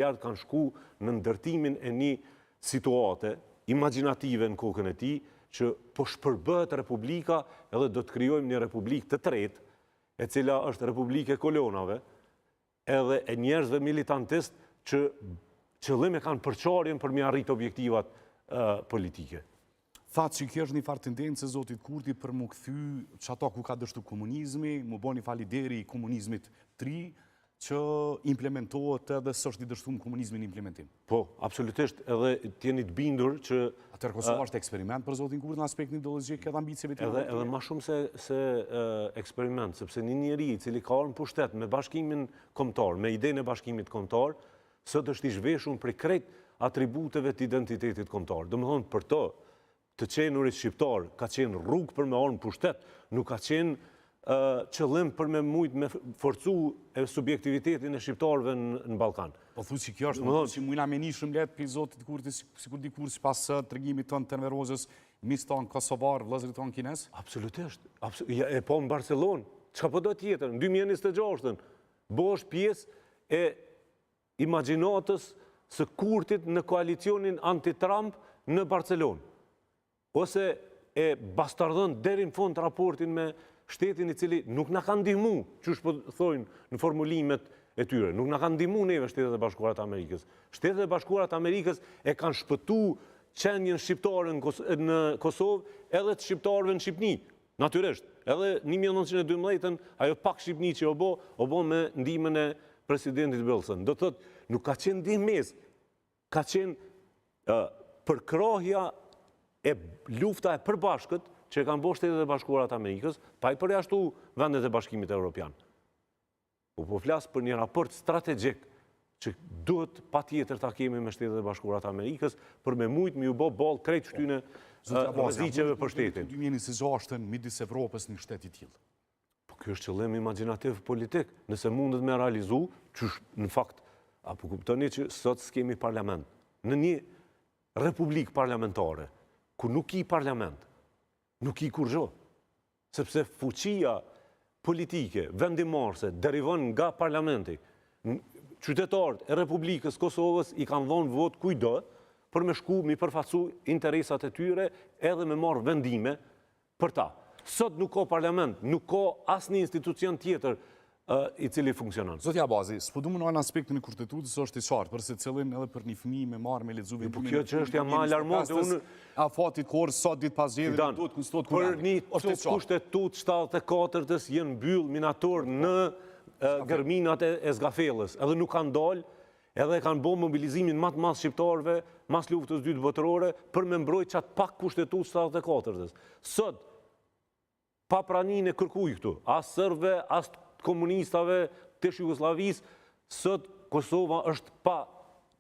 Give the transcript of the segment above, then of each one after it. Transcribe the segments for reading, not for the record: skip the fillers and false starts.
Jartë kanë shku në ndërtimin e një situate imaginative në kokën e tij, që po shpërbëhet Republika edhe do të krijojmë një republikë të tretë, e cila është Republikë e kolonave, edhe e njerëzve militantistë që qëllime kanë përçarjen për mi arrit objektivat politike. Thatë që kjo është një farë tendencë, zotit Kurti, për mu këthy që ato ku ka dështu komunizmi, mu bo një falideri i komunizmit 3, që implementohet edhe së është i dështu në komunizmin implementim. Po, absolutisht, edhe t'jeni të bindur që... Atër Kosova është eksperiment për zotin Kurti në aspektin ideologjik edhe ambicjeve të edhe ma shumë se eksperiment, sepse një njeri i cili ka orën pushtet me bashkimin kombëtar, me idenë e bashkimit kombëtar, sot është i zhveshur prej krejt atributeve të identitetit kombëtar. Domethënë për të qenurit shqiptar ka qenë rrugë për me orën pushtet, nuk ka qenë qëllim për me mujt me forcu subjektivitetin e shqiptarëve në Ballkan. Po thu që kjo është më që mujna me një shumë letë për zotit Kurti, si kur dikur që pas tërgimit tonë të Enverozës, mis tonë Kosovar, vëllezërit tonë kines? Absolutisht. E po në Barcelonë, çka po do tjetër, në 2026-ën, bo është pjesë e imagjinatës së Kurtit në koalicionin anti-Trump në Barcelonë. Ose e bastardhën deri në fund raportin me shtetin i cili nuk na kanë ndihmu, që po thojnë në formulimet e tyre, nuk na kanë ndihmu neve Shtetet e Bashkuara të Amerikës. Shtetet e Bashkuara të Amerikës e kanë shpëtu qenjen shqiptare në Kosovë edhe të shqiptarëve në Shqipni, natyresht. Edhe 1912-ën, ajo pak Shqipni që o bo me ndihmën e presidentit Wilson. Do të thotë, nuk ka qenë ndihmës, ka qenë përkrahja e lufta e përbashkët që kanë bo Shtetet e Bashkuara të Amerikës, pa i përjashtu vendet e Bashkimit Evropian. Po flasë për një raport strategjik që duhet pa tjetër ta kemi me Shtetet e Bashkuara të Amerikës për me mujt me ju bo ball krejt shtyne rreziqeve për shtetin. 2026-ën midis Evropës një shtet i tillë. Po kjo është qëllim imagjinativ politik, nëse mundet me realizu, që në fakt, apo kuptoni që sot s'kemi parlament. Në një republik parlamentare, ku nuk i parlament, nuk i kur gjo, sepse fuqia politike, vendimarse, derivon nga parlamenti. Qytetarët e Republikës Kosovës i kanë dhonë vot kujdo për me shku mi përfacu interesat e tyre edhe me marrë vendime për ta. Sot nuk ka parlament, nuk ka asë një institucion tjetër i cili funksionon. Zotja Bazi, s'po du më në aspektin e kushtetutës është i qartë, përse cilin edhe për një fëmijë me marrë me lexu Po kjo që është ma alarmante, unë... A fatit korë, sot ditë pas gjedhë, duhet kushtot për një kushtetut 74-ës jenë mbyll minator në gërminat e Zgafellës, edhe nuk kanë dalë, edhe kanë bo mobilizimin më të madh shqiptarëve, mas luftës dytë botërore, për me mbrojtë qatë pak kushtetut 74-ës. Sot, pa pranin e kërkuj këtu, as sërbëve, as komunistave të Jugosllavisë, sot Kosova është pa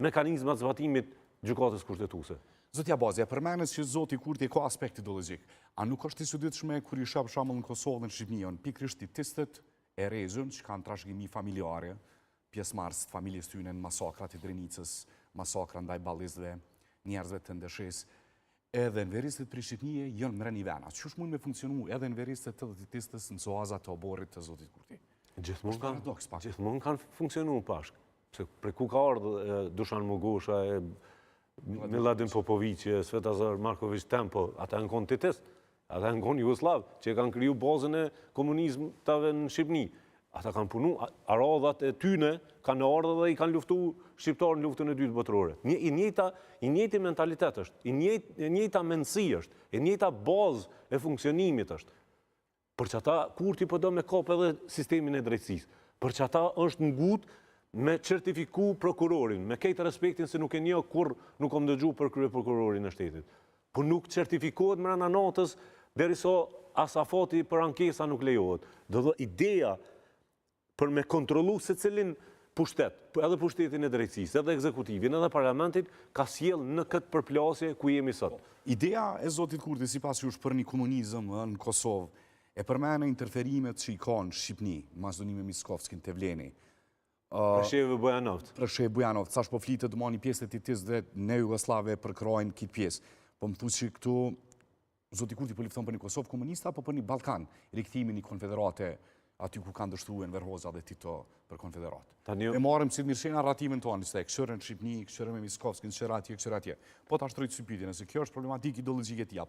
mekanizmat zbatimit gjykatës kushtetuese. Zotja Bazi, përmenës që zoti Kurti ka aspekt ideologjik, a nuk është i çuditshme kur i shap shembull në Kosovë dhe në Shqipëni, pikërisht tistët e rezën që kanë trashëgimi familjare, pjesëmarrës të familjes tyre në masakrat e Drenicës, masakra ndaj ballistëve, njerëzve të ndeshës, edhe në veristet për Shqipënie jënë mreni vena. Qësh mund me funksionu edhe në veristet të tistës në zoazat të oborit të zotit Kurti? Gjithmonë kanë funksionu pashk. Pre ku ka ardhë Dušan Mogosha, Miladin Popović, Svetozar Marković Tempo, ata në konë titist, ata në konë Jugoslav, që kanë kriju bazën e komunizmave në Shqipëni. Ata kanë punu, aradhat e tyne kanë ardhë dhe i kanë luftu shqiptarë në luftën e dytë botërore. I njëti mentalitet është, i njëta mendësi është, i njëta bazë e funksionimit është. Për që ata Kurti po do me kap edhe sistemin e drejtësisë. Për që ata është ngut me certifiku prokurorin, me kejtë respektin se nuk e një kur nuk kom dëgju për krye prokurorin e shtetit. Po nuk certifikohet mrena natës derisa asafati për ankesa nuk lejohet. Dhe ideja për me kontrolu se cilin pushtet, edhe pushtetin e drejtësisë, edhe ekzekutivin, edhe parlamentit, ka sjell në këtë përplasje ku jemi sot. Ideja e zotit Kurti, si pas që është për një komunizëm në Kosovë, e përmene interferimet që i ka në Shqipni, Maqedoninë Miskovskin të Vleni. Presheve Bujanovt. Presheve Bujanovt, sa shpo flitë dëma një pjesë të titis dhe ne Jugoslave përkrojnë kitë pjesë. Po më thu që këtu, zotit Kurti po lifton për një Kosovë komunista, apo për një Balkan, rikëthimi një konfederate aty ku kanë dështruar Enver dhe Tito për Konfederat. Tani- E marrim si mirëshin narratimin tonë, se këshërën në Shqipni, këshërën me Miskovskin, këshërën atje. Po ta shtrojtë së pyetje, nëse kjo është problematikë ideologjike e tij,